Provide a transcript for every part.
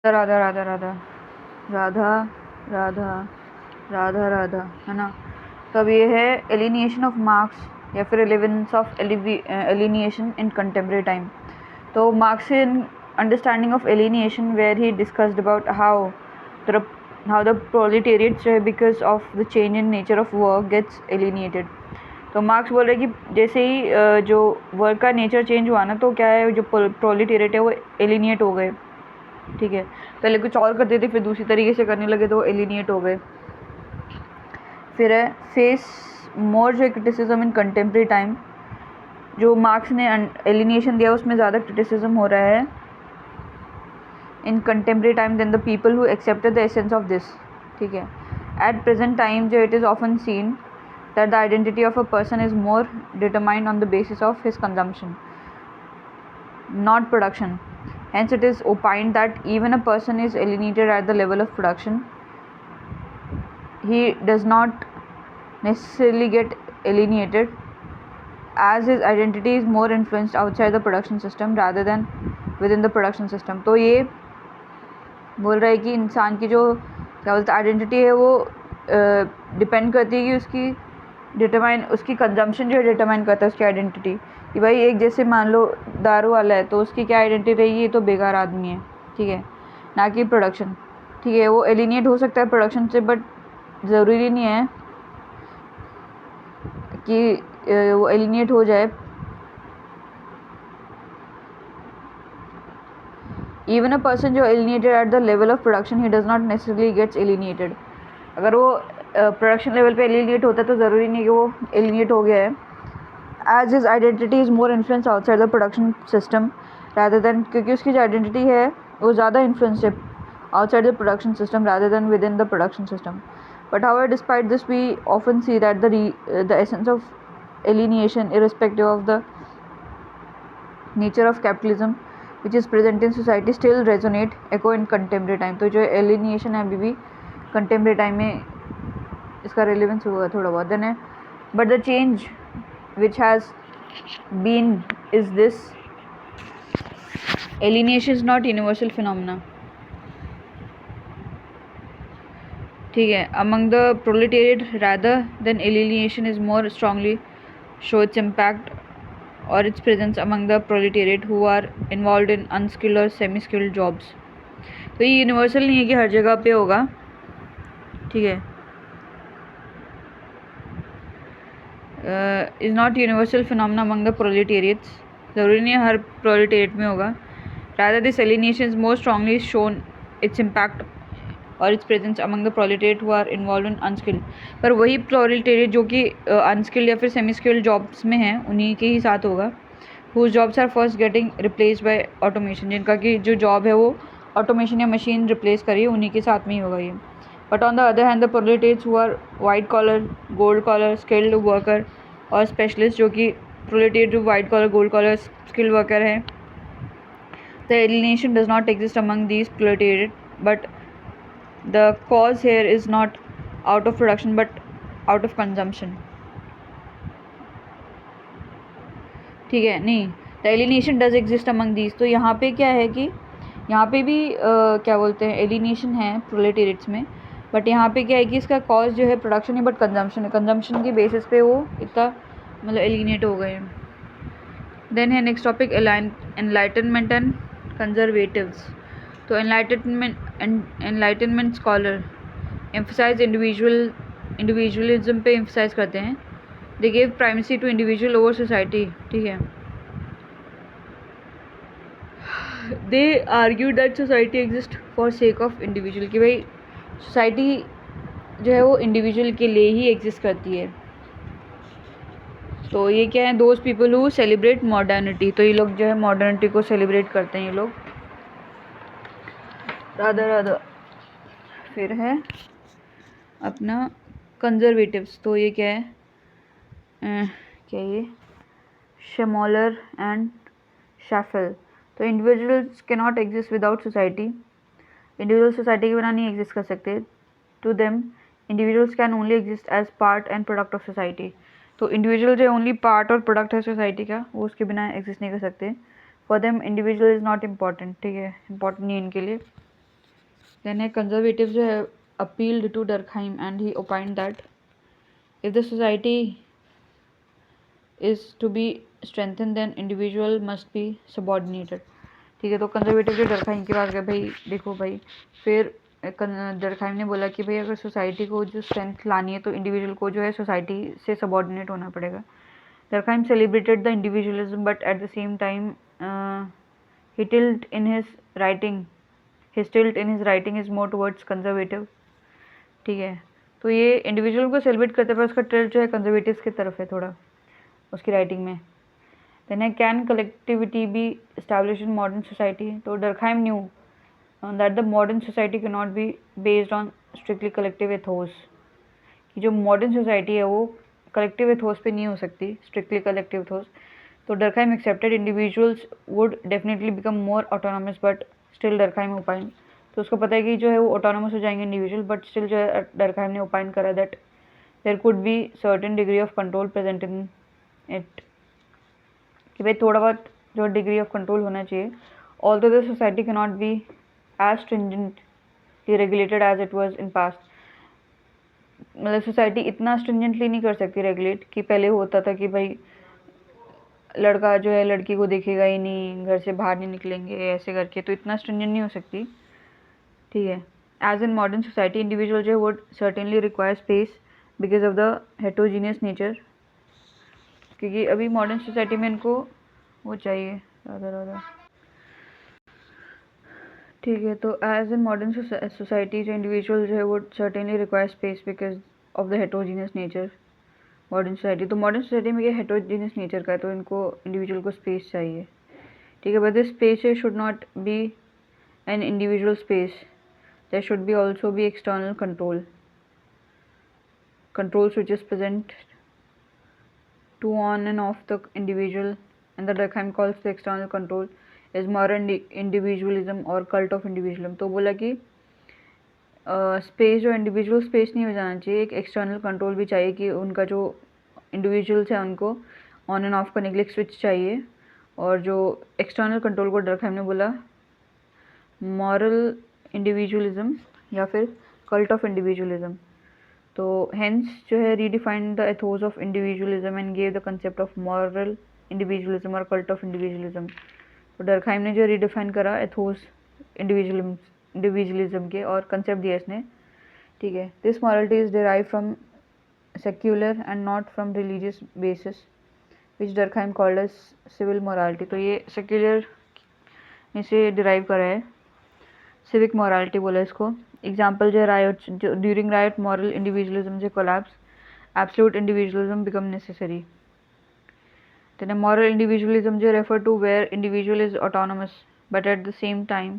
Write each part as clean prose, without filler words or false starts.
राधा राधा राधा राधा राधा राधा राधा, है ना। तो अब ये है एलिनिएशन ऑफ मार्क्स या फिर relevance of alienation in contemporary time. तो Marx in understanding of alienation where he discussed about how the proletariat जो है because of the change in nature of work gets alienated. तो Marx बोल रहे हैं कि जैसे ही जो वर्क का नेचर चेंज हुआ ना, तो क्या है, जो प्रोलेटेरिएट है वो एलिनिएट हो गए। ठीक है, पहले कुछ और करते थे, फिर दूसरी तरीके से करने लगे तो एलिनिएट हो गए। फिर है फेस मोर जो क्रिटिसिज्म इन कंटेम्प्रेरी टाइम। जो मार्क्स ने एलिनिएशन दिया उसमें ज़्यादा क्रिटिसिज्म हो रहा है in contemporary time then the people who accepted the essence of this. ठीक है, एट प्रेजेंट टाइम जो it is often seen that the identity of a person is more determined on the basis of his consumption, not production. Hence, it is opined that even a person is alienated at the level of production. He does not necessarily get alienated as his identity is more influenced outside the production system rather than within the production system. तो ये बोल रहा है कि इंसान की जो क्या बोलते हैं आइडेंटिटी है वो डिपेंड करती है कि उसकी कंजम्पशन जो है डिटरमाइन करता है उसकी आइडेंटिटी। कि भाई एक जैसे मान लो दारू वाला है तो उसकी क्या आइडेंटिटी रहेगी, ये तो बेकार आदमी है, ठीक है, ना कि प्रोडक्शन। ठीक है, वो एलिनिएट हो सकता है प्रोडक्शन से, बट ज़रूरी नहीं है कि वो एलिनिएट हो जाए। इवन अ पर्सन जो alienated at the level of production he does not necessarily gets alienated. अगर वो प्रोडक्शन लेवल पे एलिनिएट होता है तो ज़रूरी नहीं कि वो एलिनिएट हो गया है। As his identity is more influence outside the production system rather than, क्योंकि उसकी जो आइडेंटिटी है वो ज़्यादा इन्फ्लुएंस है outside the production system rather than within the production system. But however, despite this, we often see that the essence of alienation, irrespective of the nature of capitalism, which is present in society, still resonate, echo in contemporary time. तो जो alienation है अभी भी contemporary time में इसका relevance हुआ थोड़ा बहुत देन है। But the change which has been is this: alienation is not universal phenomena. ठीक है, among the proletariat rather than alienation is more strongly show its impact or its presence among the proletariat who are involved in unskilled or semi skilled jobs. तो ये universal नहीं है कि हर जगह पे होगा, ठीक है, is not universal phenomena among the proletariats. ज़रूरी नहीं है हर प्रोलेटेरिएट में होगा। Rather this alienation is more strongly shown its impact और its presence among the proletariat who are involve in unskilled. पर वही प्रोलेटेरिएट जो कि अनस्किल्ड या फिर सेमी स्किल्ड जॉब्स में हैं उन्हीं के ही साथ होगा। Whose jobs are first getting replace by automation, जिनका कि जो जॉब है वो ऑटोमेशन या मशीन रिप्लेस करिए, उन्हीं के साथ में ही होगा ये। But on the other hand the proletariats who are white collar, gold collar, skilled worker और स्पेशलिस्ट, जो कि प्रोलेटेरिएट जो white collar, gold collar, skilled worker है, the alienation does not exist among these proletariat, but the cause here is not out of production but out of consumption. ठीक है, नहीं, the alienation does exist among these. तो यहाँ पे क्या है कि यहाँ पे भी क्या बोलते हैं एलिनेशन है प्रोलेटेरिएट्स में, बट यहाँ पे क्या है कि इसका कॉज जो है प्रोडक्शन है बट कंजम्पशन है, कंजम्पशन की बेसिस पे वो इतना मतलब एलिनेट हो गए हैं। देन है next topic enlightenment and conservatives. तो एनलाइटनमेंट स्कॉलर एम्फसाइज इंडिविजुअलिज्म पे एम्फसाइज करते हैं। They give primacy to individual over society. ठीक है, they argue that society exist for sake of individual, कि भाई सोसाइटी जो है वो इंडिविजुअल के लिए ही एग्जिस्ट करती है। तो ये क्या है, those people who celebrate modernity. तो ये लोग जो है मॉडर्निटी को सेलिब्रेट करते हैं ये लोग, राधा राधा। फिर है अपना कंजर्वेटिव्स। तो ये क्या है, क्या ये शेमोलर एंड शैफल। तो इंडिविजुअल्स के not exist without society, individual society के बिना नहीं एग्जिस्ट कर सकते। To them individuals can only exist as part and product of society. तो इंडिविजुअल जो ओनली पार्ट और प्रोडक्ट है सोसाइटी का, वो उसके बिना एग्जिस्ट नहीं कर सकते। For them individual is not important. ठीक है, इम्पॉर्टेंट नहीं है इनके लिए। Then a conservative जो है appealed to Durkheim and he opined that if the society is to be strengthened then individual must be subordinated. ठीक है, तो कंजर्वेटिव जो डरखाइम की बात कर, भाई देखो भाई, फिर डरखाइम ने बोला कि भाई अगर सोसाइटी को जो स्ट्रेंथ लानी है तो इंडिविजुअल को जो है सोसाइटी से सबॉर्डिनेट होना पड़ेगा. Durkheim celebrated the individualism but at the same time he tilt in his writing his tilt in his writing is more towards conservative. ठीक है, तो ये इंडिविजुअल को सेलिब्रेट करते पर उसका टिल्ट जो है कंजर्वेटिव्स की तरफ है थोड़ा उसकी राइटिंग में. Then can collectivity be established in modern society? तो Durkheim knew that the modern society cannot be based on strictly collective ethos. कि जो modern society है वो collective ethos पे नहीं हो सकती, strictly collective ethos. तो Durkheim accepted individuals would definitely become more autonomous, but still Durkheim opined. तो उसको पता है कि जो है वो autonomous हो जाएंगे individual, but still जो है Durkheim ने opine करा that there could be certain degree of control present in it. कि भाई थोड़ा बहुत जो डिग्री ऑफ कंट्रोल होना चाहिए. Although the society can not be as stringently regulated as it was in past. मतलब सोसाइटी इतना स्ट्रिंजेंटली नहीं कर सकती रेगुलेट कि पहले होता था कि भाई लड़का जो है लड़की को देखेगा ही नहीं, घर से बाहर नहीं निकलेंगे ऐसे करके, तो इतना स्ट्रिंजेंट नहीं हो सकती. ठीक है, as in modern society individual जो है would certainly require space because of the heterogeneous nature. क्योंकि अभी मॉडर्न सोसाइटी में इनको वो चाहिए राधा राधा. ठीक है, तो एज इन मॉडर्न सोसाइटी जो इंडिविजुअल जो है वो certainly require space because of the heterogeneous nature modern society. तो मॉडर्न सोसाइटी में ये हेटरोजीनियस नेचर का है तो इनको इंडिविजुअल को स्पेस चाहिए. ठीक है, but this space should not be an individual space. There should be also be external controls which is present to on and off the individual, and the Durkheim calls the external control is moral individualism or cult of individualism. तो बोला कि space जो individual space नहीं हो जाना चाहिए, एक external control भी चाहिए कि उनका जो इंडिविजुअल्स हैं उनको ऑन एंड ऑफ करने के लिए स्विच चाहिए. और जो एक्सटर्नल कंट्रोल को डरखाइम ने बोला मॉरल इंडिविजुअलिज्म या फिर कल्ट ऑफ इंडिविजुअलिज्म. तो हेंस जो है redefined the Athos of individualism and gave the concept of moral individualism और कल्ट ऑफ इंडिविजुअलिज्म. तो डरखाइम ने जो रिडिफाइन करा एथोस इंडिविजुअलिज्म के और कंसेप्ट दिया इसने. ठीक है, this morality is derive from secular and not from religious basis which Durkheim called as civil morality. तो ये सेक्युलर में से डिराइव करा है, सिविक मॉरलिटी बोला इसको. एग्जाम्पल जो है रायट, जो ड्यूरिंग रायट मॉरल इंडिविजुअलिज्म से collapse, absolute individualism become necessary. Then a moral individualism जो refer to where individual is autonomous but at the same time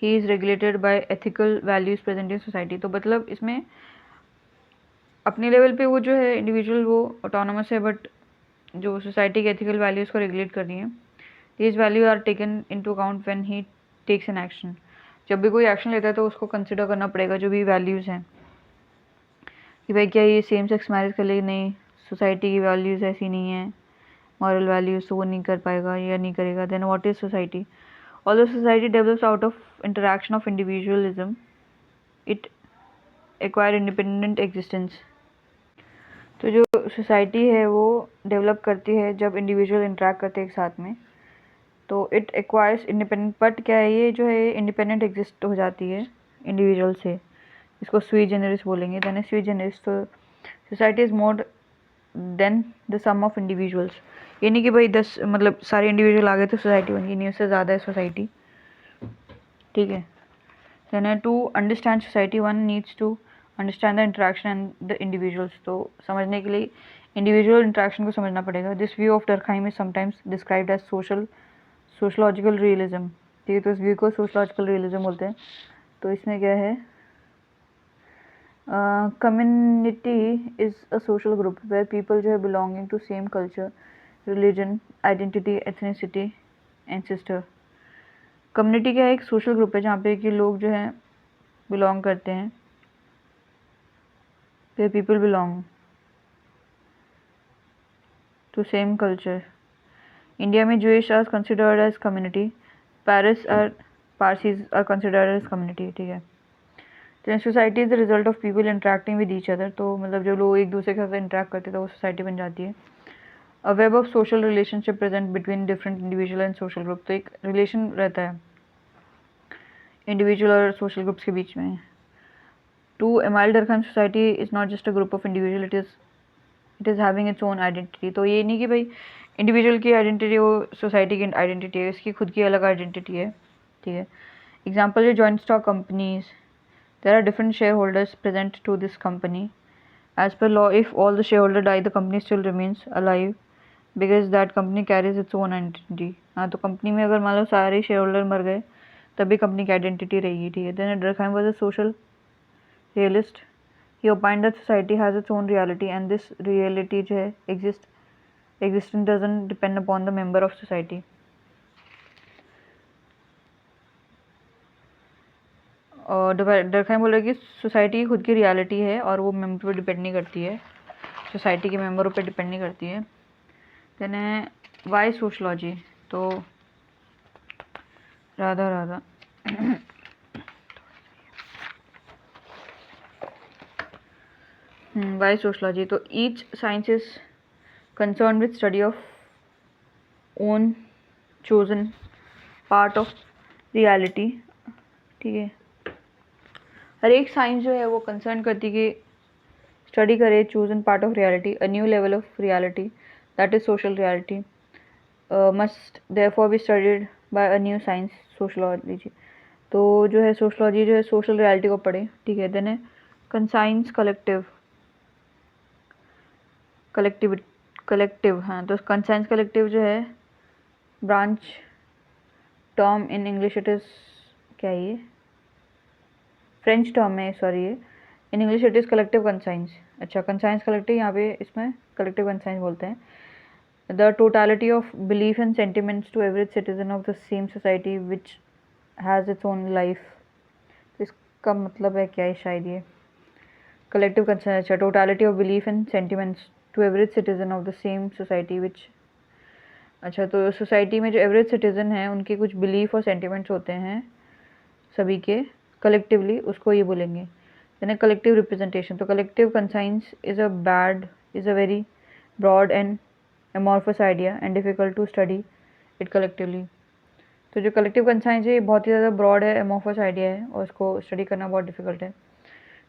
he is regulated by ethical values present in society. तो मतलब इसमें अपने level पे वो जो है इंडिविजुअल वो ऑटोनोमस है बट जो सोसाइटी के एथिकल वैल्यूज़ को रेगुलेट कर रही है. These value are taken into account when he takes an action. जब भी कोई एक्शन लेता है तो उसको कंसिडर करना पड़ेगा जो भी वैल्यूज़ हैं कि भाई क्या ये सेम सेक्स मैरिज कर ले, नहीं सोसाइटी की वैल्यूज़ ऐसी नहीं है, मॉरल वैल्यूज़ तो वो नहीं कर पाएगा या नहीं करेगा. Then what is society? Although society develops out of interaction of individualism it acquire independent existence. तो जो सोसाइटी है वो डेवलप करती है जब इंडिविजुअल इंटरेक्ट करते हैं एक साथ में, तो इट एक्वायर्स इंडिपेंडेंट. बट क्या है ये जो है इंडिपेंडेंट एग्जिस्ट हो जाती है इंडिविजुअल से, इसको स्वी जेनरिस बोलेंगे. देन स्वी जेनरिस तो society is more than the sum of individuals. ये नहीं कि भाई 10 मतलब सारे इंडिविजुअल आ गए तो सोसाइटी बन गई, नहीं, उससे ज़्यादा है सोसाइटी. ठीक है, then to understand society one needs to understand the interaction and the individuals. तो समझने के लिए इंडिविजुअल इंटरेक्शन को समझना पड़ेगा. This view of Durkheim is sometimes described as sociological realism. ठीक है, तो इस व्यू को सोशलॉजिकल रियलिज्म बोलते हैं. तो इसमें क्या है, community is a social group where people जो है belonging to same culture, religion, identity, ethnicity, ancestor. Community क्या है, एक सोशल ग्रुप है जहाँ पे कि लोग जो हैं बिलोंग करते हैं, where people belong to same culture. India में Jewish are considered as community. Paris are Parsis are considered as community, ठीक है। तो society is the result of people interacting with each other, तो मतलब जो लोग एक दूसरे के साथ इंटरेक्ट करते हैं तो वो सोसाइटी बन जाती है। A web of social relationship present between different individual and social group, तो एक रिलेशन रहता है इंडिविजुअल और सोशल ग्रुप्स के बीच में। To Emile Durkheim society is not just a group of individual, it is having its own identity. तो ये नहीं कि भाई इंडिविजुअल की आइडेंटिटी वो सोसाइटी की आइडेंटिटी है, इसकी खुद की अलग आइडेंटिटी है, ठीक है। एग्जाम्पल है joint stock companies, there are different share holders present to this company. As per law if all the share holder die the company still remains alive because that company carries its own identity. हाँ, तो company में अगर मान लो सारे share holder मर गए तभी company की आइडेंटिटी रहेगी, ठीक है। Then Durkheim was a social realist, he opined that society has its own reality and this reality जो है existence doesn't depend upon the member of society। और डरकहाइम बोल रहे कि सोसाइटी खुद की रियलिटी है और वो मेम्बर पर डिपेंड नहीं करती है, सोसाइटी के मेम्बरों पर डिपेंड नहीं करती है। देन है वाई सोशलॉजी, तो राधा राधा वाई सोशलॉजी, तो each science is concern with study of own chosen part of reality, ठीक है। हर एक साइंस जो है वो कंसर्न करती है कि स्टडी करे chosen part of reality, a new level of reality that is social reality must therefore be studied by a new science sociology. तो जो है सोशलॉजी जो है सोशल रियलिटी को पढ़े, ठीक है। देन है कंसाइंस कलेक्टिव, हाँ, तो कंसाइंस कलेक्टिव जो है branch term in English, it is क्या है ये फ्रेंच टर्म है, सॉरी, ये in English it is collective conscience. अच्छा, कंसाइंस कलेक्टिव, यहाँ पे इसमें कलेक्टिव कंसाइंस बोलते हैं। The totality of belief and sentiments to every citizen of the same society which has its own life. तो इसका मतलब है क्या है शायद ये कलेक्टिव कंसाइंस, अच्छा, totality of belief and sentiments to average citizen of the same society विच, अच्छा, तो सोसाइटी में जो एवरेज सिटीजन है उनके कुछ बिलीफ और सेंटिमेंट्स होते हैं सभी के कलेक्टिवली, उसको ये बोलेंगे। देन कलेक्टिव रिप्रेजेंटेशन, तो collective conscience is a very broad and amorphous idea and difficult to study it collectively. तो जो कलेक्टिव कंसाइंस है ये बहुत ही ज़्यादा ब्रॉड है, एमॉर्फस आइडिया है और उसको स्टडी करना बहुत डिफिकल्ट है।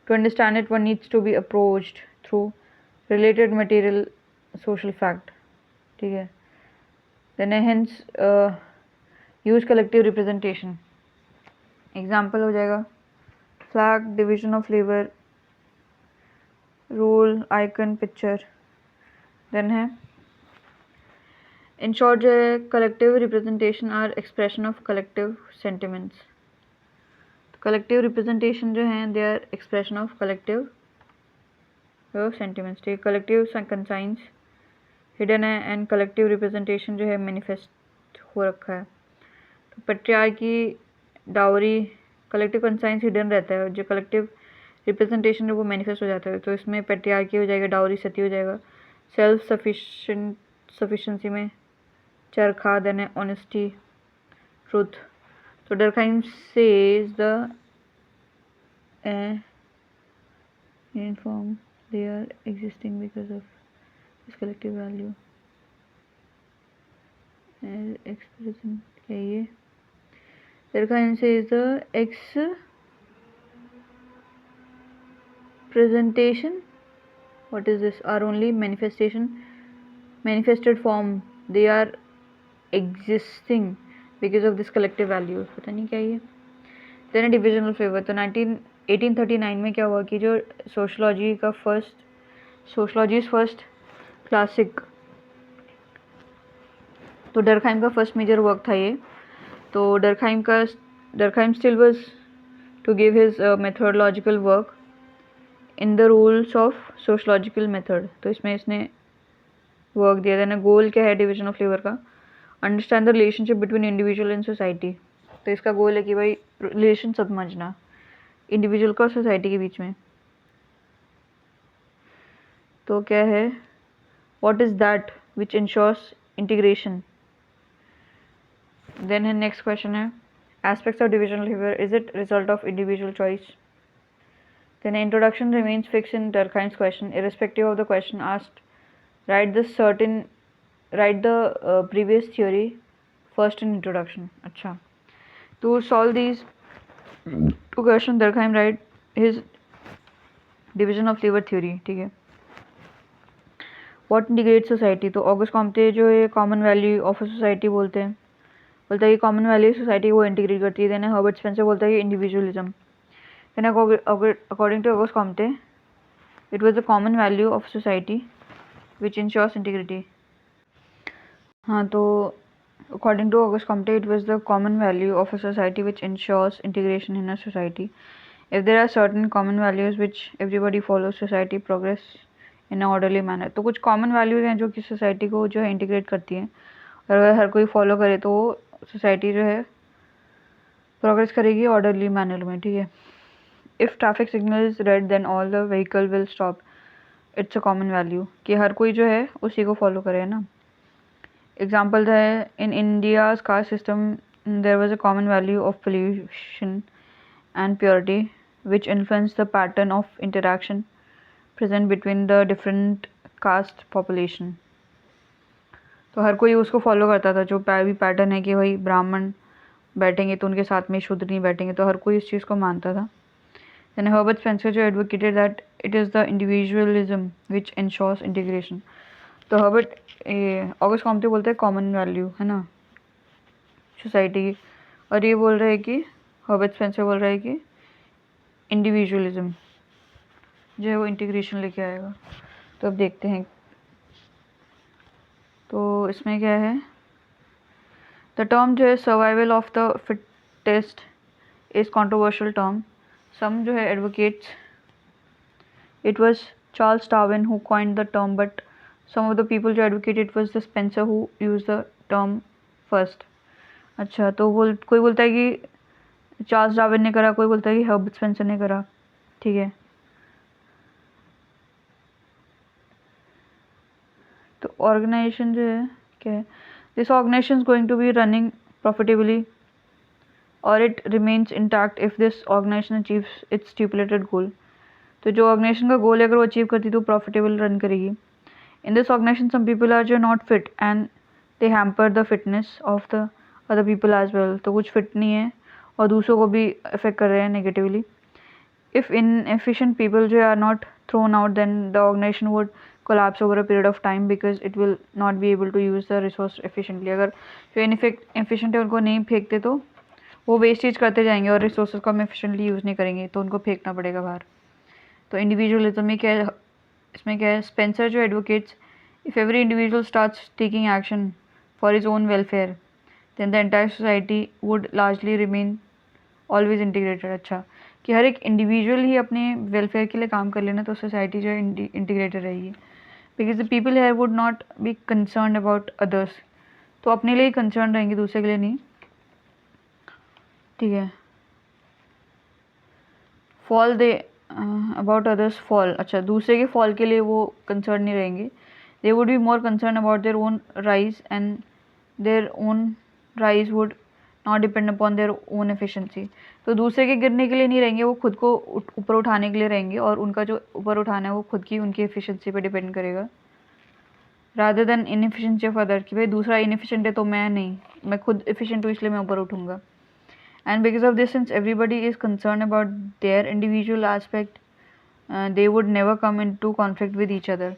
To understand it one needs to be approached through related material social fact, ठीक है। Then hence use collective representation, example हो जाएगा flag, division of labour, role, icon, picture. Then है इन शॉर्ट जो है collective representation are expression of collective sentiments. Collective representation जो हैं they are expression of collective sentiments, ठीक है। Collective conscience hidden है एंड कलेक्टिव रिप्रेजेंटेशन जो है मैनिफेस्ट हो रखा है। तो patriarchy, dowry, collective conscience hidden रहता है और जो कलेक्टिव रिप्रेजेंटेशन है वो मैनिफेस्ट हो जाता है। तो इसमें पेट्रियार्की हो जाएगा, डाउरी सती हो जाएगा, सेल्फ सफिशेंसी में चरखा, देन है ऑनेस्टी, ट्रुथ। तो Durkheim says the in form they are existing because of this collective value expression क्या है ये डरकहाइम says the presentation what is this are only manifested form, they are existing because of this collective value, पता नहीं क्या ये। Then divisional favour, तो 1839 में क्या हुआ कि जो सोशलॉजी फर्स्ट क्लासिक, तो डरकहाइम का फर्स्ट मेजर वर्क था ये। तो Durkheim still was to give his methodological work in the rules of sociological method, तो इसमें इसने वर्क दिया। देना गोल क्या है डिवीजन ऑफ लेबर का, understand the relationship between individual and society. तो इसका गोल है कि भाई रिलेशन समझना इंडिविजुअल का और सोसाइटी के बीच में। तो क्या है what is that which ensures integration. Then है नेक्स्ट क्वेश्चन है Aspects of divisional behavior, is it result of individual choice? Then introduction remains fixed in Durkheim's question, irrespective of the question asked. Write the previous theory first in introduction. अच्छा, to solve these two questions, Durkheim write his division of labor theory. ठीक है. What integrates society? तो August Comte जो है common value of a society बोलते हैं, बोलता है कि कॉमन वैल्यू सोसाइटी को इंटीग्रेट करती है. देन हर्बर्ट स्पेंसर बोलता है कि individualism. Then according to August Comte, it was the common value of society which ensures integrity. हाँ, तो according to August Comte, it was the common value of a society which ensures integration in a society. If there are certain common values which everybody follows, society progress in an orderly manner. तो कुछ common values हैं जो कि society को जो है integrate करती हैं, और अगर हर कोई follow करे तो society जो है progress करेगी orderly manner में. ठीक है. If traffic signal is red, then all the vehicle will stop. It's a common value कि हर कोई जो है उसी को follow करे, है ना. Example है, in India's caste system there was a common value of pollution and purity which influenced the pattern of interaction present between the different caste population. तो हर कोई उसको follow करता था, जो भी pattern है कि भाई ब्राह्मण बैठेंगे तो उनके साथ में शूद्र नहीं बैठेंगे, तो हर कोई इस चीज़ को मानता था. Then Herbert Spencer जो advocated that it is the individualism which ensures integration. तो हर्बर्ट ऑगस्ट कॉम्टे बोलते हैं कॉमन वैल्यू, है ना, सोसाइटी की, और ये बोल रहे हैं कि हर्बर्ट स्पेंसर बोल रहा है कि इंडिविजुअलिज्म जो है वो इंटीग्रेशन लेके आएगा. तो अब देखते हैं. तो इसमें क्या है, द टर्म जो है survival of the fittest is controversial term. Some जो है advocates it was Charles Darwin who coined the term, but some of the people जो advocate it was the Spencer who used the term first. अच्छा, तो कोई बोलता है कि Charles Darwin ने करा, कोई बोलता है कि हर्बर्ट स्पेंसर ने करा. ठीक है. तो ऑर्गेनाइजेशन जो है क्या है, this organisation is going to be running profitably और it remains intact if this organisation achieves its stipulated goal. तो जो ऑर्गेनाइजेशन का गोल है अगर वो अचीव करती तो प्रॉफिटेबल रन करेगी. In this organization, some people are just not fit and they hamper the fitness of the other people as well. तो कुछ fit नहीं है और दूसरों को भी affect कर रहे हैं negatively. If inefficient people जो are not thrown out, then the organization would collapse over a period of time because it will not be able to use the resource efficiently. अगर जो inefficient है उनको नहीं फेंकते तो वो wastage करते जाएंगे और resources को हम efficiently use नहीं करेंगे, तो उनको फेंकना पड़ेगा बाहर. तो individualism में क्या है, इसमें क्या है, स्पेंसर जो advocates if every individual starts taking action for his own welfare then the entire society would largely remain always integrated. अच्छा, कि हर एक इंडिविजुअल ही अपने वेलफेयर के लिए काम कर लेना तो सोसाइटी जो है इंटीग्रेटेड रहेगी, because the people here would not be concern about others. तो अपने लिए ही कंसर्न रहेंगे, दूसरे के लिए नहीं. ठीक है. Fall they about others fall. अच्छा, दूसरे के फॉल के लिए वो कंसर्न नहीं रहेंगे. They would be more concern about their own rise and their own rise would not depend upon their own efficiency. तो दूसरे के गिरने के लिए नहीं रहेंगे, वो खुद को ऊपर उठाने के लिए रहेंगे, और उनका जो ऊपर उठाना है वो खुद की उनकी एफिशिएंसी पे डिपेंड करेगा, rather than inefficiency of other, कि भाई दूसरा इनएफिशिएंट है तो मैं नहीं, मैं खुद एफिशिएंट हूँ इसलिए मैं ऊपर उठूँगा. And because of this, since everybody is concerned about their individual aspect, they would never come into conflict with each other.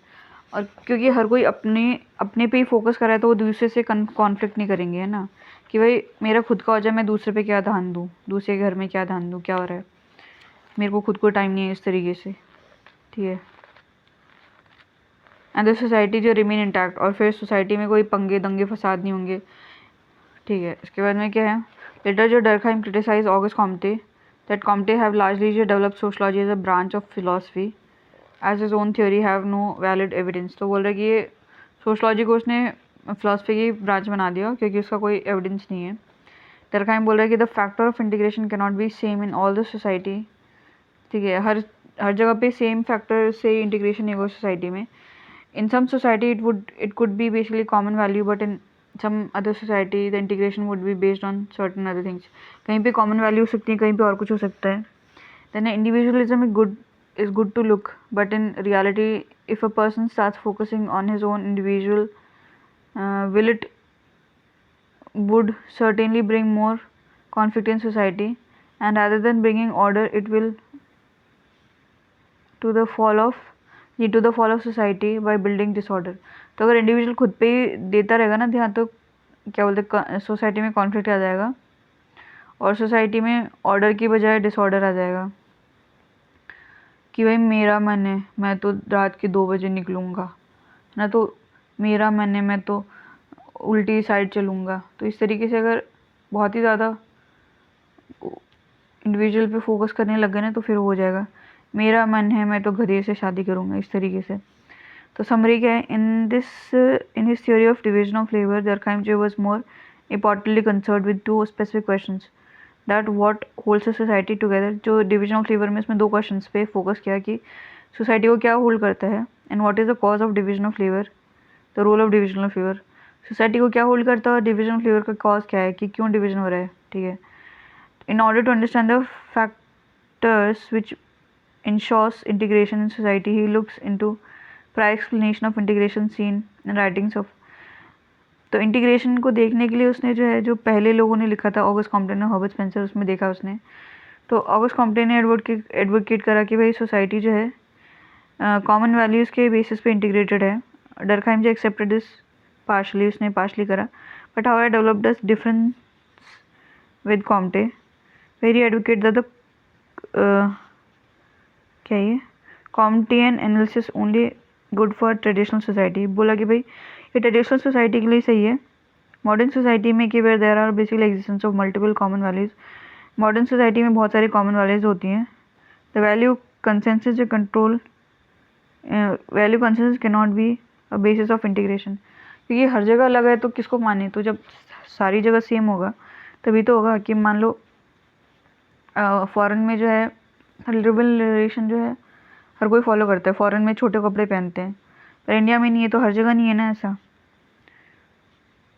और क्योंकि हर कोई अपने पे ही फोकस कर रहा है तो वो दूसरे से कॉन्फ्लिक्ट नहीं करेंगे, है ना, कि भाई मेरा खुद का हो जाए, मैं दूसरे पे क्या ध्यान दूँ, दूसरे के घर में क्या ध्यान दूँ, क्या हो रहा है, मेरे को खुद को टाइम नहीं है इस तरीके से. ठीक है. एंड द सोसाइटी जो रिमेन इंटैक्ट, और फिर सोसाइटी में कोई पंगे दंगे फसाद नहीं होंगे. ठीक है. इसके बाद में क्या है, later जो Durkheim criticized Auguste Comte that Comte have largely developed sociology as a branch of philosophy as his own theory have no valid evidence. तो बोल रहे कि ये सोशलॉजी को उसने फिलोसफी की ब्रांच बना दिया क्योंकि उसका कोई एविडेंस नहीं है. Durkheim बोल रहा है कि the factor of integration can not B same in all the society. ठीक है. हर जगह पे सेम फैक्टर से इंटीग्रेशन नहीं होगा सोसाइटी में. In some society it could be basically common value, but in some other society the integration would be based on certain other things. कहीं पे common value हो सकती है, कहीं पे और कुछ हो सकता है. Then individualism is good to look, but in reality if a person starts focusing on his own individual will it would certainly bring more conflict in society, and rather than bringing order it will lead to the fall of society by building disorder. तो अगर individual खुद पे ही देता रहेगा ना ध्यान, तो क्या बोलते सोसाइटी में कॉन्फ्लिक्ट आ जाएगा और सोसाइटी में ऑर्डर की बजाय डिसऑर्डर आ जाएगा कि भाई मेरा मन है मैं तो रात के 2 बजे निकलूँगा ना, तो मेरा मन है मैं तो उल्टी साइड चलूँगा. तो इस तरीके से अगर बहुत ही ज़्यादा इंडिविजुअल पे फोकस करने लग गए ना तो फिर हो जाएगा मेरा मन है मैं तो गधे से शादी करूँगा, इस तरीके से. तो समरी क्या है, in his theory of division of labour Durkheim जो was more importantly concerned with 2 specific questions that what holds a society together. जो डिविजन ऑफ लेबर में इसमें 2 क्वेश्चंस पे फोकस किया कि सोसाइटी को क्या होल्ड करता है and what is the cause of division of labour, the role of division of labour. Society को क्या होल्ड करता है और डिविजन ऑफ लेबर का कॉज क्या है कि क्यों डिविजन हो रहा है. ठीक है, in order to understand the factors which ensures integration in society he looks into prior explanation of integration seen in writings of. तो इंटीग्रेशन को देखने के लिए उसने जो है जो पहले लोगों ने लिखा था ऑगस्ट कॉम्पटन और हर्बर्ट स्पेंसर, उसमें देखा उसने. तो ऑगस्ट कॉम्पटन ने एडवोकेट करा कि भाई सोसाइटी जो है कॉमन वैल्यूज़ के बेसिस पे इंटीग्रेटेड है. डरखाइम जो एक्सेप्टेड दिस पार्शली, उसने पार्शली करा, but how I develop this difference with Comte where he advocate that the क्या ये Comtean analysis only good for traditional society. बोला कि भाई ये ट्रेडिशनल सोसाइटी के लिए सही है. मॉडर्न सोसाइटी में कि where there are basically existence of multiple common values. Modern society में बहुत सारी कॉमन वैल्यूज होती हैं. द वैल्यू कंसेंसस जो control value consensus can not be a basis of integration. क्योंकि हर जगह अलग है तो किसको माने, तो जब सारी जगह सेम होगा तभी तो होगा. कि मान लो फॉरेन में जो है लिबरलेशन जो है हर कोई फॉलो करता है, फॉरेन में छोटे कपड़े पहनते हैं, पर इंडिया में नहीं है, तो हर जगह नहीं है ना ऐसा.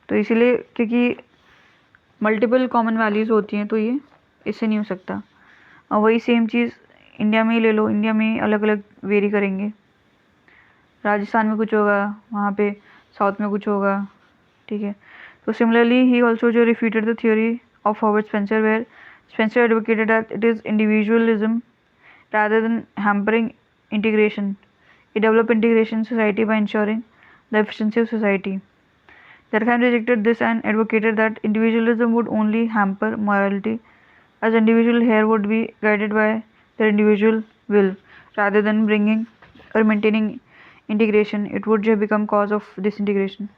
तो इसीलिए क्योंकि मल्टीपल कॉमन वैल्यूज़ होती हैं तो ये इससे नहीं हो सकता. और वही सेम चीज़ इंडिया में ही ले लो, इंडिया में अलग अलग वेरी करेंगे. राजस्थान में कुछ होगा, वहाँ पे साउथ में कुछ होगा. ठीक है, तो सिमिलरली ही ऑल्सो जो refuted the theory of Herbert Spencer where Spencer advocated that it is individualism rather than hampering integration. He developed integration in society by ensuring the efficiency of society. Durkheim rejected this and advocated that individualism would only hamper morality, as individual here would be guided by their individual will rather than bringing or maintaining integration. It would just become cause of disintegration.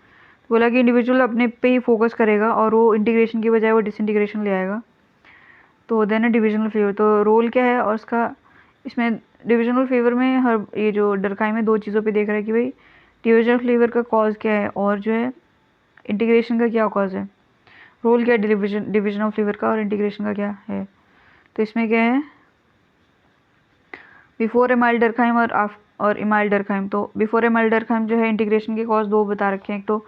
बोला कि individual अपने पे ही focus करेगा और वो integration की बजाय वो डिसइंटीग्रेशन ले आएगा. तो देन डिविजनल फेवर, तो रोल क्या है और उसका इसमें डिविजनल फेवर में हर ये जो डरखाइम में 2 चीज़ों पे देख रहा है कि भाई डिविजनल फ्लेवर का कॉज क्या है और जो है इंटीग्रेशन का क्या कॉज है. रोल क्या है डिविजन ऑफ फ्लेवर का और इंटीग्रेशन का क्या है. तो इसमें क्या है बिफोर एमाइल डरखाइम और इमाइल डरखाइम. तो बिफोर एमाइल डरखाइम जो है इंटीग्रेशन के कॉज 2 बता रखे हैं. एक तो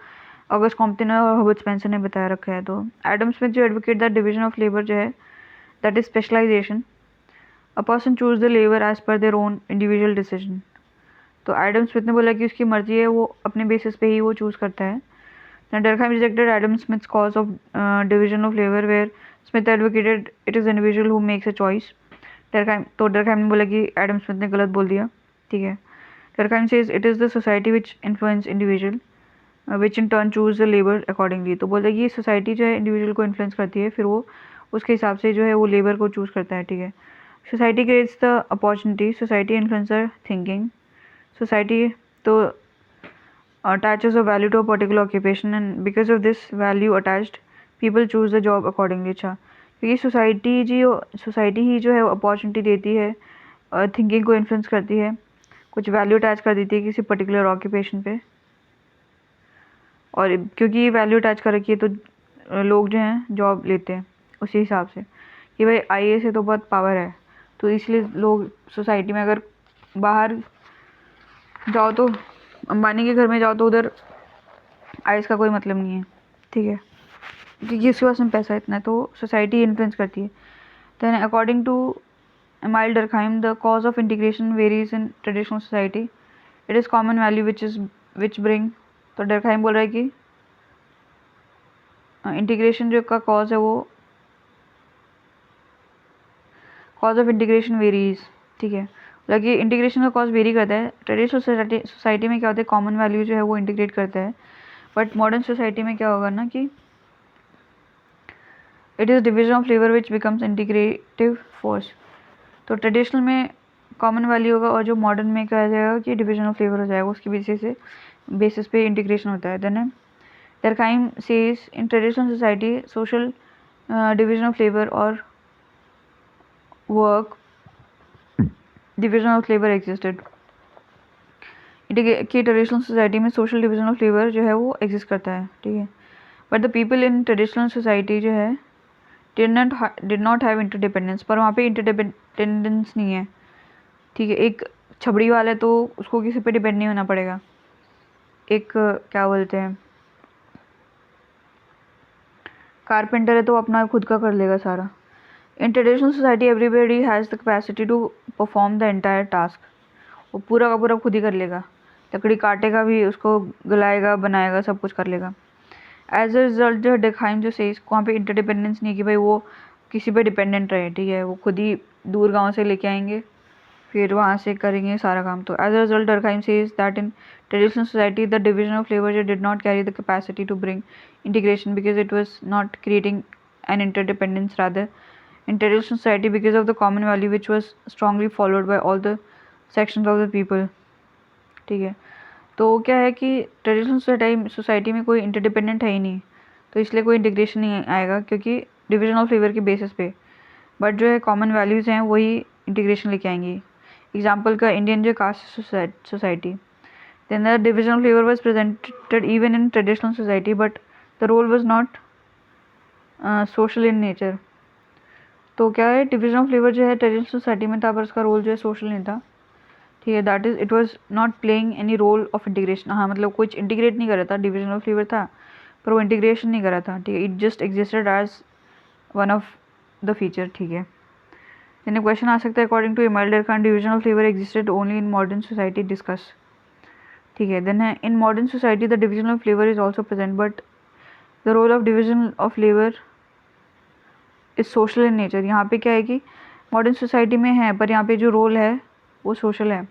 ऑगस्ट कॉम्पटन और हर्बर्ट स्पेंसर ने बताया रखा है. तो एडम स्मिथ जो advocate that division of labour जो है that is specialization. A person choose the labor as per their own individual decision. तो एडम स्मिथ ने बोला कि उसकी मर्जी है, वो अपने बेसिस पे ही वो चूज़ करता है. Durkheim rejected Adam Smith's cause of division of labor where Smith advocated it is the individual who makes a choice. Durkheim ने बोला कि एडम स्मिथ ने गलत बोल दिया. ठीक है, Durkheim says it is the society which influence individual which in turn choose the labor accordingly. तो बोलता है कि ये सोसाइटी जो है इंडिविजुअल को इन्फ्लुएंस करती है, फिर वो उसके हिसाब से जो है वो लेबर को चूज़ करता है. ठीक है, society creates the opportunity, society influencer thinking. Society तो attaches a value to a particular occupation and because of this value attached people choose the job accordingly. अच्छा, क्योंकि सोसाइटी ही जो है अपॉर्चुनिटी देती है, थिंकिंग को इन्फ्लुएंस करती है, कुछ वैल्यू अटैच कर देती है किसी पर्टिकुलर ऑक्यूपेशन पे. और क्योंकि वैल्यू अटैच कर रखी है तो लोग जो हैं जॉब लेते हैं उसी हिसाब से कि भाई आईए से तो बहुत पावर है, तो इसलिए लोग सोसाइटी में अगर बाहर जाओ तो अंबानी के घर में जाओ तो उधर आईएस का कोई मतलब नहीं है. ठीक है, कि किसके पास में पैसा इतना है, तो सोसाइटी इन्फ्लुएंस करती है। Then according to Emile Durkheim the cause of integration varies in traditional society, it is common value which bring. तो डर्कहाइम बोल रहा है कि इंटीग्रेशन जो का कॉज है वो कॉज ऑफ इंटीग्रेशन वेरीज, ठीक है, मतलब कि इंटीग्रेशन का कॉज वेरी करता है। ट्रेडिशनल सोसाइटी में क्या होता है, कॉमन वैल्यू जो है वो इंटीग्रेट करता है, बट मॉडर्न सोसाइटी में क्या होगा ना कि it is division of labour which becomes integrative force. तो ट्रेडिशनल में कॉमन वैल्यू होगा और जो मॉडर्न में कहा जाएगा कि डिवीजन ऑफ लेबर हो जाएगा, उसकी बेसिस पे इंटीग्रेशन होता है। Then Durkheim says in traditional society social division of labour और work division of labour existed, कि ट्रेडिशनल सोसाइटी में सोशल डिवीजन ऑफ लेबर जो है वो एग्जिस्ट करता है, ठीक है, but the people in traditional society जो है डिड नॉट हैव इंटरडिपेंडेंस, पर वहाँ पे इंटरडिपेंडेंस नहीं है, ठीक है। एक छबड़ी वाला है तो उसको किसी पे डिपेंड नहीं होना पड़ेगा, एक क्या बोलते हैं कारपेंटर है तो अपना खुद का कर लेगा सारा। In traditional society everybody has the capacity to perform the entire task, वो पूरा का पूरा खुद ही कर लेगा, लकड़ी काटेगा भी, उसको गलाएगा, बनाएगा, सब कुछ कर लेगा। एज अ रिजल्ट जो डर्कहाइम जो सेज वहाँ पे इंटरडिपेंडेंस नहीं कि भाई वो किसी पे डिपेंडेंट रहे, ठीक है, वो खुद ही दूर गाँव से लेके आएंगे फिर वहाँ से करेंगे सारा काम। तो as a result Durkheim says that in traditional society the division of labour did not carry the capacity to bring integration because it was not creating an interdependence, rather in traditional society because of the common value which was strongly followed by all the sections of the people, ठीक है। तो क्या है कि traditional society में कोई interdependent है ही नहीं, तो इसलिए कोई इंटीग्रेशन नहीं आएगा क्योंकि डिवीजन ऑफ लेबर के बेसिस पे, बट जो है कॉमन वैल्यूज़ हैं वही इंटीग्रेशन लेके आएंगी। एग्जाम्पल का इंडियन जो caste society, then the division of labor was presented even in traditional society, but the role was not social in nature। तो क्या है, डिवीजन ऑफ लेबर जो है ट्रेडिशनल सोसाइटी में था पर उसका रोल जो है सोशल नहीं था, ठीक है, that is it was not playing any role of integration. हाँ, मतलब कुछ इंटीग्रेट नहीं कर रहा था, डिवीजन ऑफ लेबर था पर वो इंटीग्रेशन नहीं कर रहा था, ठीक है, it just existed as one of the feature, ठीक है। यानी क्वेश्चन आ सकता है according to Emile Durkheim division of labour existed only in modern society, discuss, ठीक है। देन है in modern society the division of labour is also present, but the role of division of labour is social in nature. यहाँ पे क्या है कि modern society में है पर यहाँ पे जो रोल है वो सोशल है।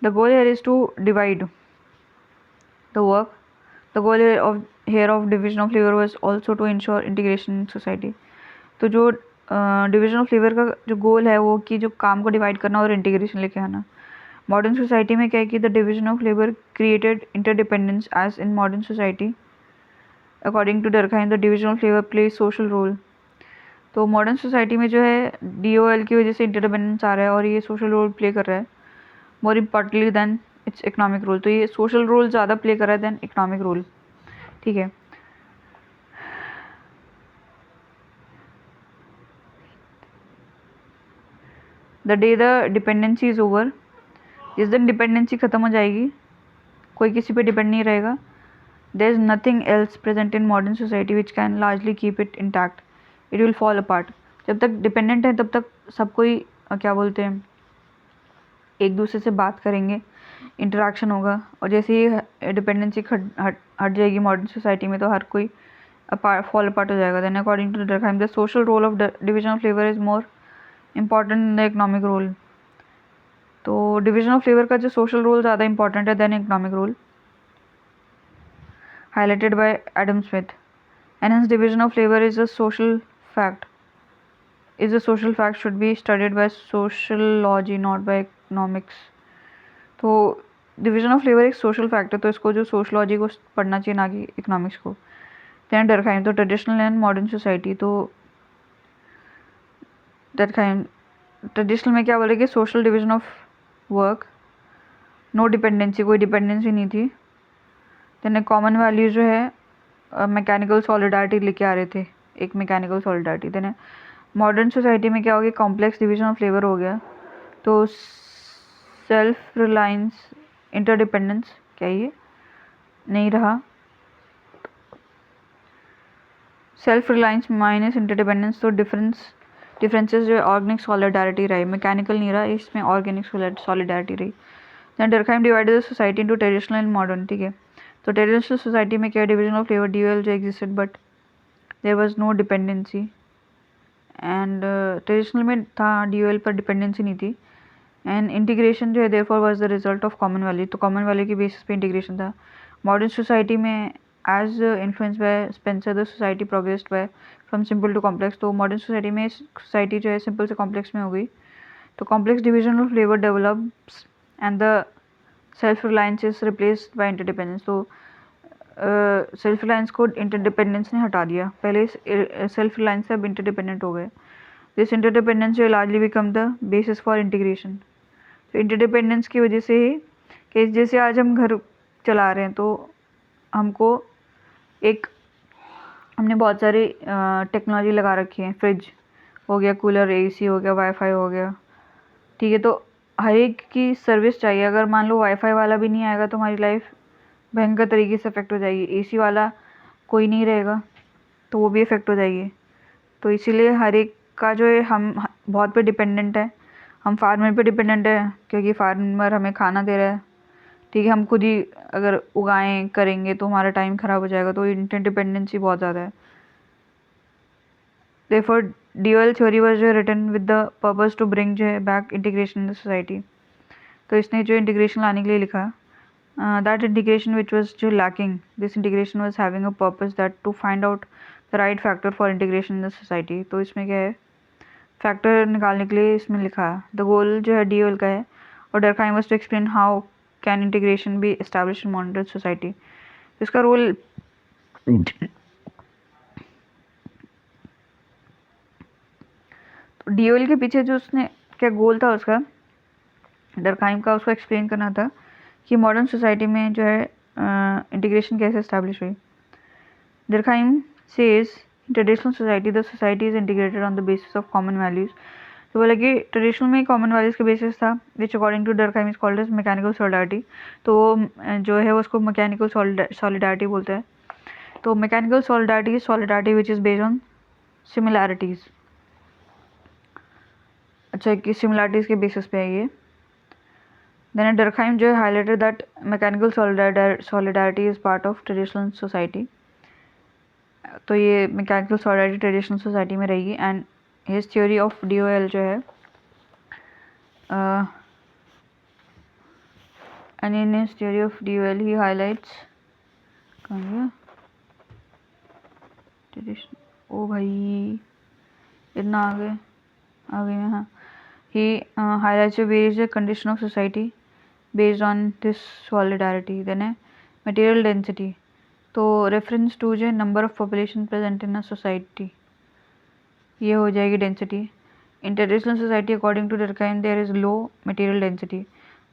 The goal here is to divide the work, the goal here of division of labour was also to ensure integration in society. तो जो डिवीजन ऑफ लेबर का जो गोल है वो कि जो काम को डिवाइड करना और इंटीग्रेशन लेके आना। मॉडर्न सोसाइटी में क्या है कि the division of labour created interdependence as in modern society according to Durkheim the division of labour play social role. तो मॉडर्न सोसाइटी में जो है DOL की वजह से इंटरडिपेंडेंस आ रहा है और ये सोशल रोल प्ले कर रहा है more importantly than its economic role. तो ये सोशल रोल ज़्यादा प्ले कर रहा है देन इकोनॉमिक रोल, ठीक है। The day the dependency is over, जिस दिन डिपेंडेंसी ख़त्म हो जाएगी, कोई किसी पे डिपेंड नहीं रहेगा, there is nothing else present in modern society which can largely keep it intact, it will fall apart. जब तक डिपेंडेंट है तब तक सब कोई क्या बोलते हैं एक दूसरे से बात करेंगे, इंटरेक्शन होगा, और जैसे ही डिपेंडेंसी हट जाएगी मॉडर्न सोसाइटी में तो हर कोई फॉल अपार्ट हो जाएगा। Then according to Durkheim the social role of division of labour is more important in the economic role. तो डिवीजन ऑफ लेबर का जो सोशल रोल ज़्यादा इंपॉर्टेंट है than economic role, highlighted by Adam Smith, and hence division of labor is a social fact should be studied by sociology not by economics। तो division of labour एक social fact है तो इसको जो sociology को पढ़ना चाहिए ना कि इकोनॉमिक्स को। दैन डर्कहाइम तो ट्रेडिशनल एंड मॉडर्न सोसाइटी, तो डर्कहाइम ट्रेडिशनल में क्या बोलेगी social division of work, no dependency, कोई डिपेंडेंसी नहीं थी। देन कॉमन वैल्यू जो है मैकेनिकल सॉलिडारिटी लेके आ रहे थे, एक mechanical solidarity. Then modern society में क्या हो गया कॉम्प्लेक्स डिवीजन ऑफ लेबर हो गया, तो सेल्फ रिलायंस इंटरडिपेंडेंस क्या ये नहीं रहा। सेल्फ रिलायंस माइनस इंटरडिपेंडेंस, तो डिफरेंसेस जो है ऑर्गेनिक सॉलिडारिटी रही, मैकेनिकल नहीं रहा, इसमें ऑर्गेनिक सॉलिडारिटी रही। Then Durkheim divided the society into traditional and modern, ठीक है। तो ट्रेडिशनल सोसाइटी में क्या डिवीजन ऑफ लेबर ड्यूअल जो existed but there was no dependency, and traditional में था ड्यूअल पर डिपेंडेंसी नहीं थी, एंड इंटीग्रेशन जो है therefore was the result of common value, तो कॉमन वैल्यू के बेसिस पे इंटीग्रेशन था। मॉडर्न सोसाइटी में as influence by Spencer the society progressed by from simple to complex, तो मॉडर्न सोसाइटी में सोसाइटी जो है सिंपल से कॉम्प्लेक्स में हो गई। तो complex division of labour develops and the self reliance is replaced by interdependence, तो सेल्फ रिलायंस को इंटरडिपेंडेंस ने हटा दिया, पहले सेल्फ रिलायंस से अब इंटरडिपेंडेंट हो गए। दिस इंटरडिपेंडेंस जो largely become the basis for integration, तो इंटरडिपेंडेंस की वजह से ही कि जैसे आज हम घर चला रहे हैं तो हमको एक हमने बहुत सारी टेक्नोलॉजी लगा रखी है, फ्रिज हो गया, कूलर, एसी हो गया, वाईफाई हो गया, ठीक है। तो हर एक की सर्विस चाहिए, अगर मान लो वाईफाई वाला भी नहीं आएगा तो हमारी लाइफ भयंकर तरीके से इफेक्ट हो जाएगी, एसी वाला कोई नहीं रहेगा तो वो भी इफेक्ट हो जाएगी। तो इसीलिए हर एक का जो है हम बहुत पे डिपेंडेंट है, हम फार्मर पे डिपेंडेंट है क्योंकि फार्मर हमें खाना दे रहा है, ठीक है। हम खुद ही अगर उगाएं करेंगे तो हमारा टाइम ख़राब हो जाएगा, तो इंटरडिपेंडेंसी बहुत ज़्यादा है। Therefore, dual theory was जो written with the purpose to bring जो है back integration in the society, तो इसने जो इंटीग्रेशन लाने के लिए लिखा, that integration which was जो lacking, this integration was having a purpose that to find out the right factor for integration in the society, तो इसमें क्या है फैक्टर निकालने के लिए इसमें लिखा है। द गोल जो है डीओएल का है, और Durkheim was to explain how can integration be establish in modern society, इसका रोल डीओएल के पीछे जो उसने क्या गोल था उसका, डर्कहाइम का, उसको एक्सप्लेन करना था कि मॉडर्न सोसाइटी में जो है इंटीग्रेशन कैसे एस्टैब्लिश हुई। Durkheim says traditional society the society is integrated on the basis of common values, तो बोला कि ट्रेडिशनल में कॉमन वैल्यूज के बेसिस था, which according to Durkheim is called as mechanical solidarity, तो वो जो है उसको मैकेनिकल सॉलिडारिटी बोलते हैं। तो mechanical solidarity which is based on similarities, अच्छा कि सिमिलैरिटीज़ के बेसिस पे है ये। देन डर्कहाइम जो है highlighted that mechanical solidarity is part of traditional society, तो ये मैकेनिकल सॉलिडारिटी ट्रेडिशनल सोसाइटी में रहेगी। And his theory of DOL जो है and in his theory of DOL he highlights, कहाँ गया ट्रेडिशन, ओ भाई इतना आ गए मैं, हाँ। He highlights various condition of society based on this solidarity. Then है मटेरियल डेंसिटी, तो रेफरेंस टू जो number of population present in a society, ये हो जाएगी density. In traditional society according to Durkheim there is low material density,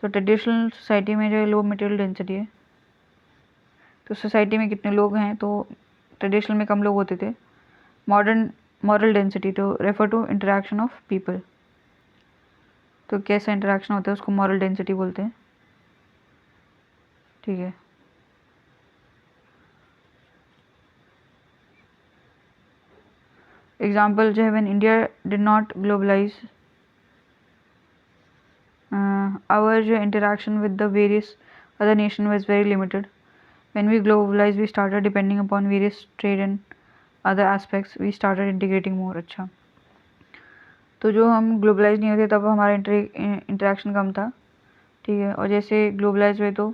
तो traditional society में जो है लो मटेरियल डेंसिटी है, तो सोसाइटी में कितने लोग हैं, तो ट्रेडिशनल में कम लोग होते थे। मॉडर्न मॉरल डेंसिटी, तो refer to interaction of people, तो कैसा इंटरेक्शन होता है उसको मॉरल डेंसिटी बोलते हैं, ठीक है। एग्जाम्पल जो है when India did not globalise, our जो interaction with the various other nation was very limited, when we globalise we started depending upon various trade and other aspects, we started integrating more, अच्छा। तो जो हम globalise नहीं होते तब हमारा interaction कम था, ठीक है, और जैसे ग्लोबलाइज हुए तो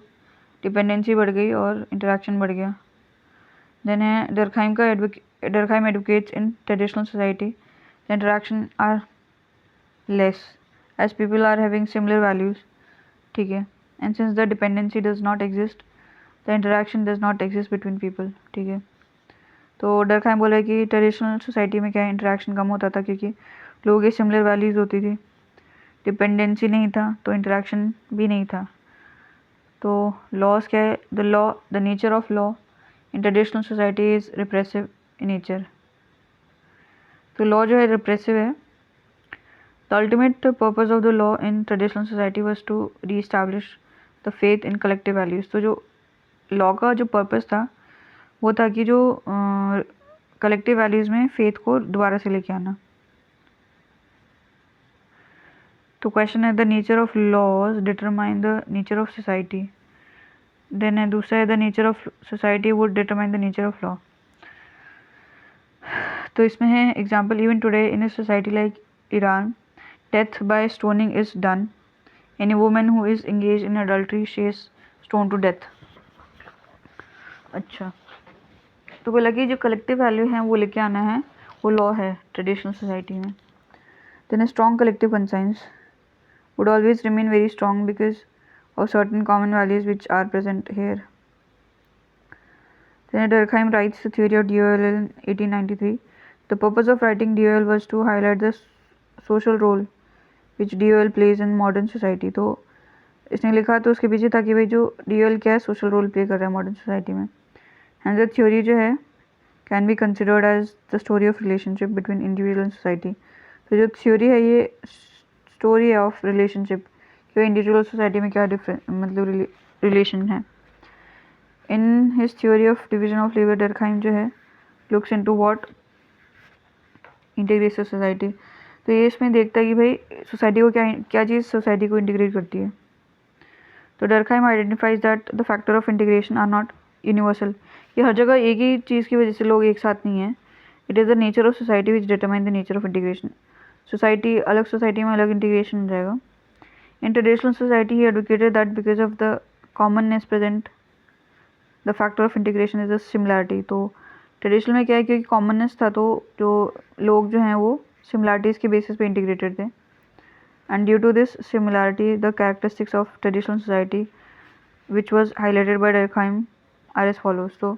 डिपेंडेंसी बढ़ गई और इंटरेक्शन बढ़ गया। देन है Durkheim advocates in traditional society the interaction are less as people are having similar values, ठीक है, and since the dependency does not exist the interaction does not exist between people, ठीक है। तो Durkheim बोला कि traditional society में क्या interaction कम होता था क्योंकि लोगों की सिमिलर वैल्यूज़ होती थी, डिपेंडेंसी नहीं था तो इंटरेक्शन भी नहीं था। तो लॉज क्या है, the nature of law in traditional society is repressive in nature, तो लॉ जो है रिप्रेसिव है। The ultimate purpose of the law in traditional society was to reestablish the faith in collective values, तो जो law का जो purpose था वो था कि जो कलेक्टिव वैल्यूज़ में फेथ को दोबारा से लेके आना। तो क्वेश्चन है the nature of laws determine the nature of society. Then है दूसरा है the nature of society would determine the nature of law. तो इसमें है example even today in a society like Iran death by stoning is done. Any women who is engage in adultery she is stone to death. अच्छा, तो बोला कि जो collective value है वो लेके आना है, वो लॉ है ट्रेडिशनल सोसाइटी में। Then a strong collective conscience would always remain very strong because of certain common values which are present here. Then Durkheim writes the theory of DOL in 1893. The purpose of writing DOL was to highlight the social role which DOL plays in modern society. तो इसने लिखा तो उसके पीछे था कि भाई जो DOL क्या है, सोशल रोल प्ले कर रहा है मॉडर्न सोसाइटी में। एंड द थ्योरी जो है can be considered as the story of relationship between individual and society. तो जो थ्योरी है ये स्टोरी है ऑफ रिलेशनशिप कि इंडिविजुअल सोसाइटी में क्या डिफरेंट मतलब रिलेशन है। In his theory of division of labour Durkheim जो है looks into what integrates society. तो ये इसमें देखता है कि भाई सोसाइटी को क्या क्या चीज़ सोसाइटी को इंटीग्रेट करती है। तो Durkheim identifies that the factor of integration are not universal, कि हर जगह एक ही चीज़ की वजह से लोग एक साथ नहीं हैं। It is the nature of society which determine the nature of integration. Society अलग सोसाइटी में अलग इंटीग्रेशन हो जाएगा। इन traditional society he advocated that because of the commonness present the factor of integration is the similarity. तो traditional में क्या है, क्योंकि कॉमननेस था तो जो लोग जो हैं वो सिमिलैरिटीज़ के बेसिस पे इंटीग्रेटेड थे। And due to this similarity the characteristics of traditional society which was highlighted by Durkheim are as follows. तो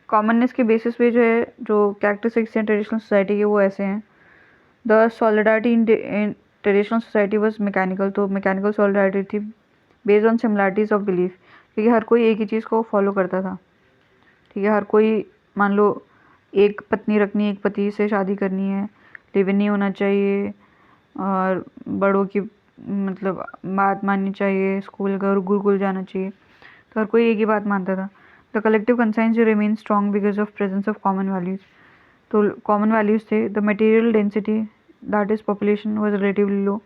कॉमननेस के बेसिस पे जो है जो कैरेक्टरिस्टिक्स हैं ट्रेडिशनल सोसाइटी के वो ऐसे हैं। The solidarity in traditional society was mechanical. तो मैकेनिकल सॉलिडारिटी थी based on similarities of belief, क्योंकि हर कोई एक ही चीज़ को फॉलो करता था। ठीक है, हर कोई मान लो एक पत्नी रखनी, एक पति से शादी करनी है, लिव इन नहीं होना चाहिए और बड़ों की मतलब बात माननी चाहिए, स्कूल गुरुकुल जाना चाहिए, तो हर कोई एक ही बात मानता था। The collective conscience remain strong because of presence of common values. तो कॉमन वैल्यूज़ थे। The material density that is population was relatively low,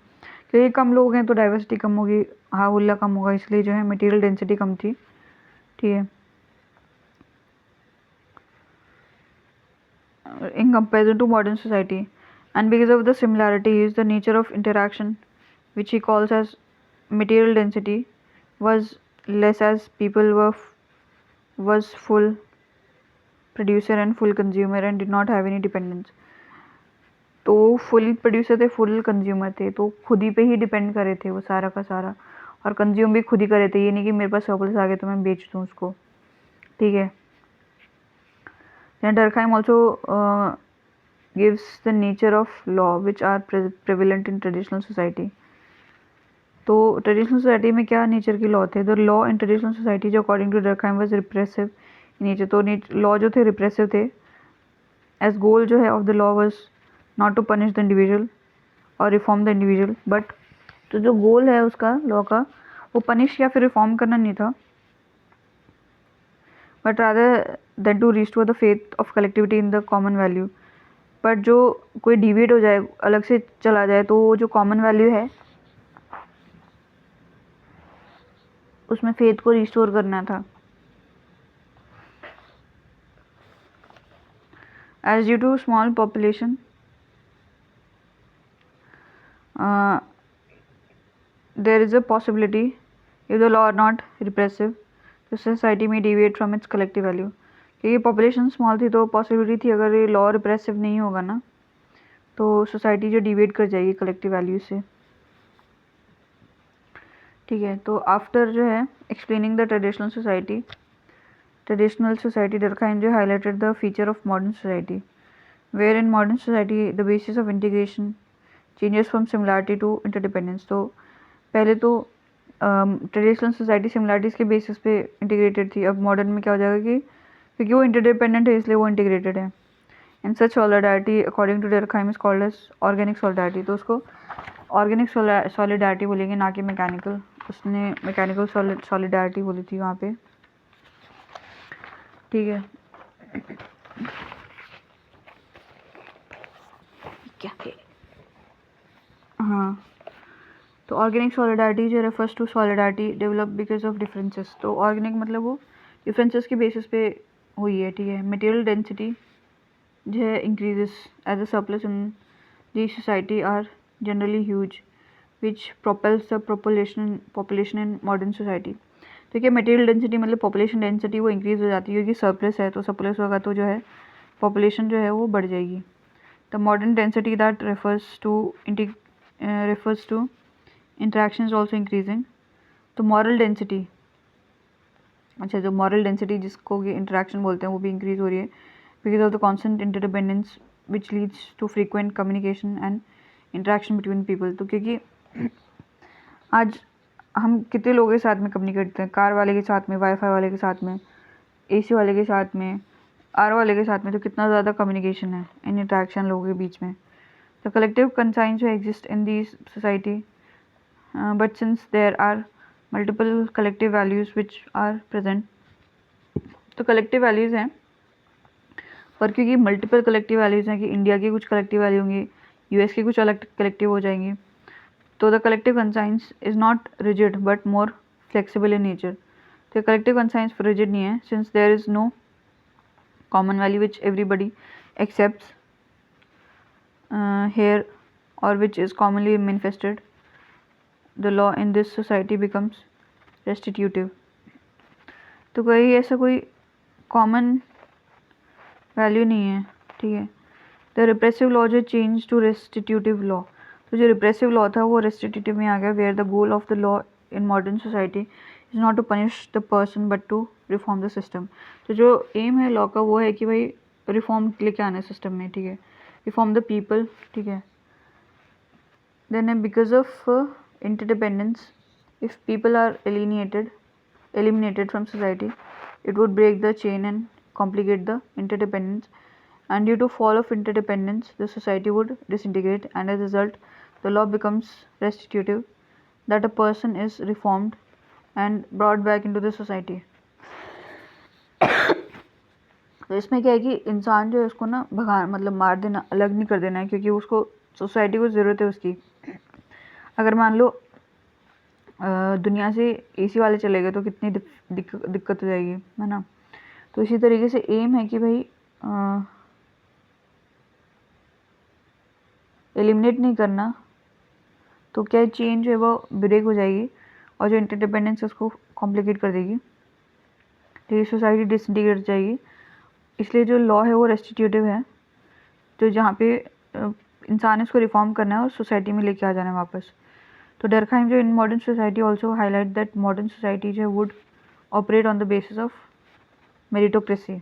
क्योंकि कम लोग हैं तो डाइवर्सिटी कम होगी, हाँ हुल्ला कम होगा, इसलिए जो है मटेरियल डेंसिटी कम थी। ठीक है, in comparison to modern society, and because of the similarities the nature of interaction which he calls as material density was less as people was full producer and full consumer and did not have any dependence। तो full producer थे, full consumer थे, तो खुद ही पे ही depend करे थे वो सारा का सारा, और कंज्यूम भी खुद ही करे थे। ये नहीं कि मेरे पास सरप्लस आ गया तो मैं बेच दूँ उसको। ठीक है, Durkheim also gives the nature of law which are prevalent in traditional society। तो ट्रेडिशनल सोसाइटी में क्या नेचर के लॉ थे? The law in traditional society जो according to Durkheim was repressive nature. तो लॉ जो थे रिप्रेसिव थे। एज गोल जो है of the law was not to punish the individual और रिफॉर्म द इंडिविजुअल, बट तो जो गोल है उसका लॉ का वो पनिश या फिर रिफॉर्म करना नहीं था, but rather than to restore the faith of collectivity in the common value. But जो कोई डिविएट हो जाए, अलग से चला जाए, तो वो जो कॉमन वैल्यू है उसमें फेथ को रिस्टोर करना था। As due to small population there is a possibility if the law are not repressive the society may deviate from its collective value। क्योंकि पॉपुलेशन स्मॉल थी तो पॉसिबिलिटी थी अगर ये लॉ रिप्रेसिव नहीं होगा ना तो सोसाइटी जो डिविएट कर जाएगी कलेक्टिव वैल्यू से। ठीक है, तो आफ्टर जो है explaining the traditional society Durkheim जो highlighted the feature of modern society where in modern society the basis of integration changes from similarity to interdependence. तो पहले तो ट्रेडिशनल सोसाइटी सिमिलैरिटीज़ के बेसिस पे इंटीग्रेटेड थी, अब मॉडर्न में क्या हो जाएगा कि क्योंकि वो इंटरडिपेंडेंट है इसलिए वो इंटीग्रेटेड है। And such solidarity according to Durkheim is called as organic solidarity. तो उसको ऑर्गेनिक सॉलिडारिटी बोलेंगे, ना कि मैकेनिकल। उसने मैकेनिकल सॉलिडारिटी बोली थी वहाँ पे। ठीक है, क्या है। हाँ, तो ऑर्गेनिक सॉलिडारिटी जो refers to solidarity develop because of differences. तो ऑर्गेनिक मतलब वो डिफरेंसेस के बेसिस पे हुई है, ठीक है। मटेरियल डेंसिटी जो है increases as a surplus in the society are generally huge which propels the population in modern society. तो क्या मटेरियल डेंसिटी मतलब पॉपुलेशन डेंसिटी वो इंक्रीज हो जाती है, क्योंकि सरप्लस है, तो सरप्लस होगा तो जो है पॉपुलेशन जो है वो बढ़ जाएगी। The modern density that refers to interaction is also increasing. तो मॉरल डेंसिटी, अच्छा, जो मॉरल डेंसिटी जिसको कि इंटरेक्शन बोलते हैं वो भी इंक्रीज हो रही है because of the constant interdependence which leads to frequent communication and interaction between people. तो क्योंकि आज हम कितने लोगों के साथ में कम्युनिकेट करते हैं, कार वाले के साथ में, वाईफाई वाले के साथ में, एसी वाले के साथ में, आर वाले के साथ में, तो कितना ज़्यादा कम्युनिकेशन है इन इंटरेक्शन लोगों के बीच में। The collective conscience exist in the society but since there are multiple collective values which are present. तो कलेक्टिव वैल्यूज़ हैं, पर क्योंकि मल्टीपल कलेक्टिव वैल्यूज़ हैं कि इंडिया की कुछ कलेक्टिव वैल्यू होंगी, यूएस की कुछ अलग कलेक्टिव हो जाएंगी, तो the collective conscience is not rigid but more flexible in nature. तो कलेक्टिव कंसाइंस रिजिड नहीं है, since there is no common value which everybody accepts here or which is commonly manifested, the law in this society becomes restitutive। तो कोई ऐसा कोई common value नहीं है, ठीक है। द रिप्रेसिव लॉ जो चेंज टू रेस्टिट्यूटिव लॉ, तो जो रिप्रेसिव लॉ था वो रेस्टिट्यूटिव में आ गया, where the goal of the law in modern society is not to punish the person but to reform the system. तो जो एम है लॉ का वो है कि भाई रिफॉर्म लेके आना है सिस्टम में, ठीक है, रिफॉर्म द पीपल, ठीक है। देन है because of interdependence, if people are eliminated from society, it would break the chain and complicate the interdependence, and due to fall of interdependence the society would disintegrate, and as a result the law becomes restitutive, that a person is reformed and brought back into the society। तो इसमें क्या है कि इंसान जो है उसको ना भगा मतलब मार देना, अलग नहीं कर देना है, क्योंकि उसको सोसाइटी को ज़रूरत है उसकी। अगर मान लो दुनिया से एसी वाले चले गए तो कितनी दिक्कत हो जाएगी, है ना। तो इसी तरीके से एम है कि भाई एलिमिनेट नहीं करना, तो क्या चेंज है वो ब्रेक हो जाएगी और जो इंटरडिपेंडेंस है उसको कॉम्प्लिकेट कर देगी, तो ये सोसाइटी डिसइंटीग्रेट हो जाएगी। इसलिए जो लॉ है वो रेस्टिट्यूटिव है, तो जहाँ पे इंसान इसको रिफॉर्म करना है और सोसाइटी में लेके आ जाना है वापस। तो डरखाइम जो in modern society also highlight that modern society जो would operate on the basis of meritocracy.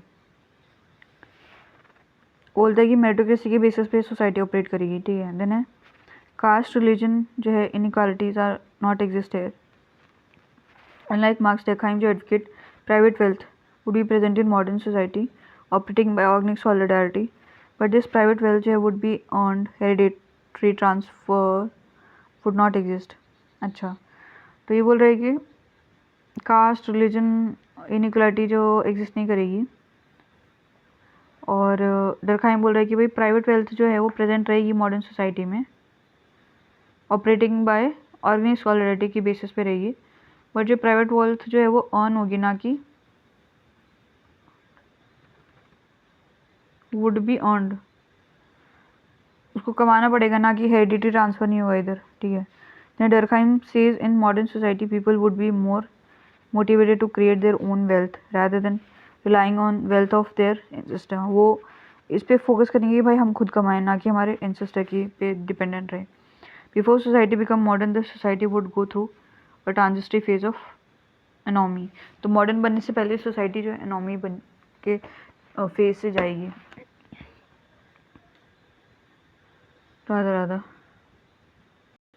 बोलता है कि मेरिटोक्रेसी के बेसिस पे सोसाइटी ऑपरेट करेगी, ठीक है। देन है कास्ट रिलीजन जो है इनइक्वालिटीज आर नॉट एग्जिस्ट है। अनलाइक मार्क्स डरखाइम जो advocate private wealth would be present in modern society operating by organic solidarity, but this private wealth जो है would be earned hereditary transfer would not exist. अच्छा, तो ये बोल रहे हैं कि कास्ट रिलीजन इनइक्वालिटी जो एग्जिस्ट नहीं करेगी, और डरखाइम बोल रहा है कि भाई प्राइवेट वेल्थ जो है वो प्रेजेंट रहेगी मॉडर्न सोसाइटी में ऑपरेटिंग बाय ऑर्गेनिक सॉलिडारिटी की बेसिस पे रहेगी, बट जो प्राइवेट वेल्थ जो है वो अर्न होगी, ना कि वुड बी अर्नड, उसको कमाना पड़ेगा, ना कि हेरिडिटी ट्रांसफर नहीं होगा इधर, ठीक है। Then Durkheim says in modern society people would be more motivated to create their own wealth rather than relying on wealth of their ancestor। वो इस पे फोकस करेंगे कि भाई हम खुद कमाएं, ना कि हमारे एंसेस्टर की पे डिपेंडेंट रहे। Before society become modern the society would go through a transitory phase of anomie. तो मॉडर्न बनने से पहले सोसाइटी जो है एनॉमी बन के फेज से जाएगी। राधा राधा।